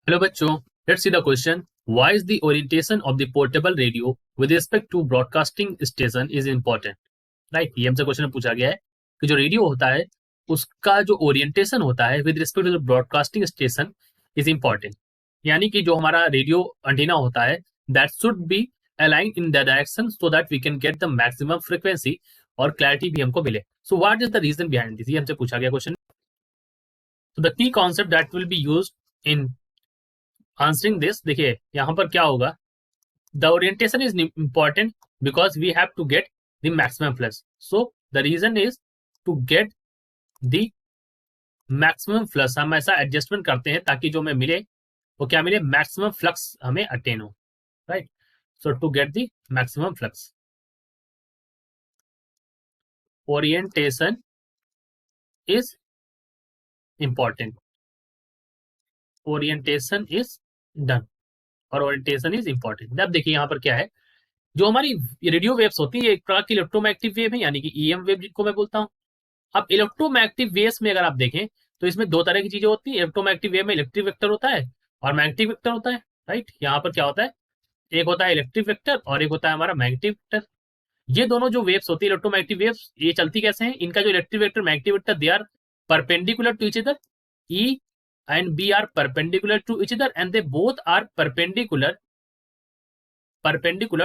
Hello बच्चों, let's see the question. Why is the orientation of the portable radio with respect to broadcasting station is important. Right, ये हमसे question पूछा गया है कि जो रेडियो होता है उसका जो ओरिएंटेशन होता है with respect to broadcasting station is important. यानी कि जो हमारा रेडियो एंटीना होता है that should be align in the direction so that we can get the maximum frequency और क्लैरिटी भी हमको मिले। So what is the reason behind this, ये हमसे पूछा गया क्वेश्चन। तो the key concept that will be used in answering this, देखिए यहां पर क्या होगा। The orientation is important because we have to get the maximum flux. So the reason is to get the maximum flux. हम ऐसा adjustment करते हैं ताकि जो हमें मिले वो क्या मिले, मैक्सिमम फ्लक्स हमें अटेन हो। Right, so to get the maximum flux orientation is important. Orientation is done और ओरिएंटेशन इज इंपॉर्टेंट। अब देखिए यहाँ पर क्या है, जो हमारी रेडियो वेव्स होती है एक प्रकार की इलेक्ट्रोमैग्नेटिक वेव है, यानी कि ईएम वेव जिनको मैं बोलता हूँ। अब इलेक्ट्रोमैग्नेटिक वेव्स में अगर आप देखें तो इसमें दो तरह की चीजें होती है। इलेक्ट्रोमैग्नेटिक वेव में इलेक्ट्रिक वेक्टर होता है और मैग्नेटिक वेक्टर होता है। राइट, यहाँ पर क्या होता है, एक होता है इलेक्ट्रिक वेक्टर और एक होता है हमारा मैग्नेटिक वेक्टर। ये दोनों जो वेव्स होती है इलेक्ट्रोमैग्नेटिक वेव्स, ये चलती कैसे हैं, इनका जो electric vector magnetic vector they are perpendicular to each other. E and B are perpendicular to each other and they both are perpendicular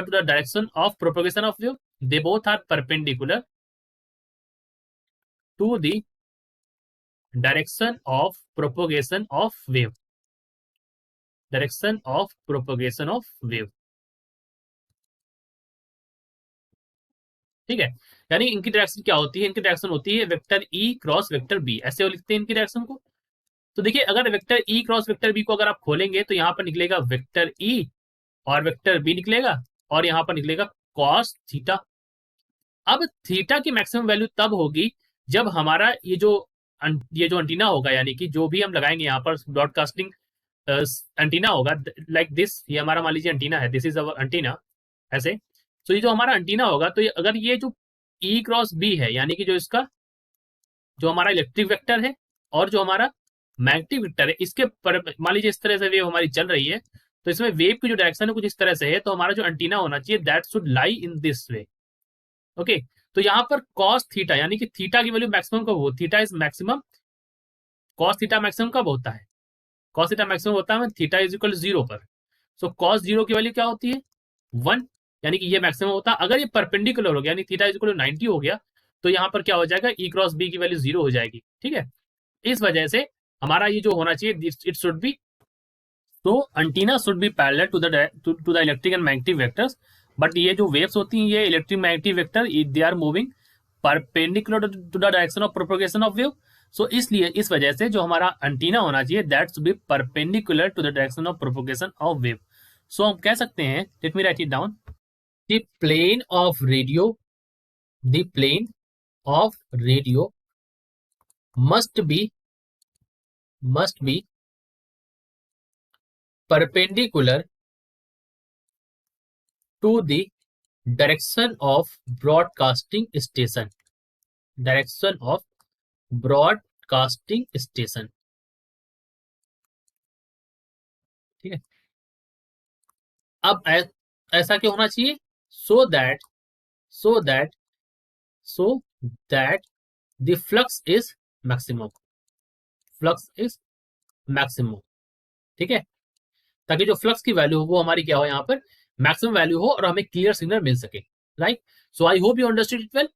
to the direction of propagation of wave. They both are perpendicular to the direction of propagation of wave. Direction of propagation of wave. ठीक है, यानी इनकी direction क्या होती है, इनकी direction होती है vector E cross vector B, ऐसे लिखते हैं इनकी डायरेक्शन को। तो देखिए अगर vector E cross vector B को अगर आप खोलेंगे तो यहाँ पर निकलेगा वेक्टर ई और वेक्टर बी निकलेगा और यहाँ पर निकलेगा कॉस थीटा। अब थीटा की मैक्सिमम वैल्यू तब होगी जब हमारा ये जो एंटीना होगा, यानी कि जो भी हम लगाएंगे यहाँ पर ब्रॉडकास्टिंग एंटीना होगा लाइक दिस, ये हमारा मान लीजिए एंटीना है, दिस इज अवर एंटीना ऐसे। तो ये जो हमारा एंटीना होगा तो अगर ये जो ई क्रॉस बी है, यानी कि जो इसका जो हमारा इलेक्ट्रिक वेक्टर है और जो हमारा मैग्नेटिक वेक्टर है, इसके मान लीजिए इस तरह से वेव हमारी चल रही है, तो इसमें वेव की जो डायरेक्शन है कुछ इस तरह से है, तो हमारा जो एंटीना होना चाहिए that should lie in this way. Okay, तो यहाँ पर कॉस थीटा, यानी कि थीटा की वैल्यू मैक्सिमम कब हो, theta is maximum, cos theta maximum कब होता है, कॉस थीटा मैक्सिमम होता है थीटा इज इक्वल जीरो पर। सो कॉस जीरो की वैल्यू क्या होती है, 1, यानी कि ये मैक्सिमम होता है। अगर ये परपेंडिकुलर हो गया यानी थीटा इज इक्वल 90 हो गया तो यहाँ पर क्या हो जाएगा, ई क्रॉस बी की वैल्यू जीरो हो जाएगी। ठीक है, इस वजह से हमारा ये जो होना चाहिए इट शुड बी, तो antenna should be parallel to the electric and magnetic vectors. But ये जो वेव्स होती हैं ये electric magnetic vector they are moving perpendicular to the direction of propagation of wave. So इसलिए इस वजह से जो हमारा एंटीना होना चाहिए that should be perpendicular to the direction of propagation of wave. So हम कह सकते हैं, let me write it down, the plane of radio, the plane of radio must be perpendicular to the direction of broadcasting station, direction of broadcasting station। ठीक है, अब ऐसा क्यों होना चाहिए, so that the flux is maximum, flux is maximum। ठीक है, ताकि जो फ्लक्स की वैल्यू हो वो हमारी क्या हो, यहाँ पर मैक्सिमम वैल्यू हो और हमें क्लियर सिग्नल मिल सके। Right, so I hope you understood it well.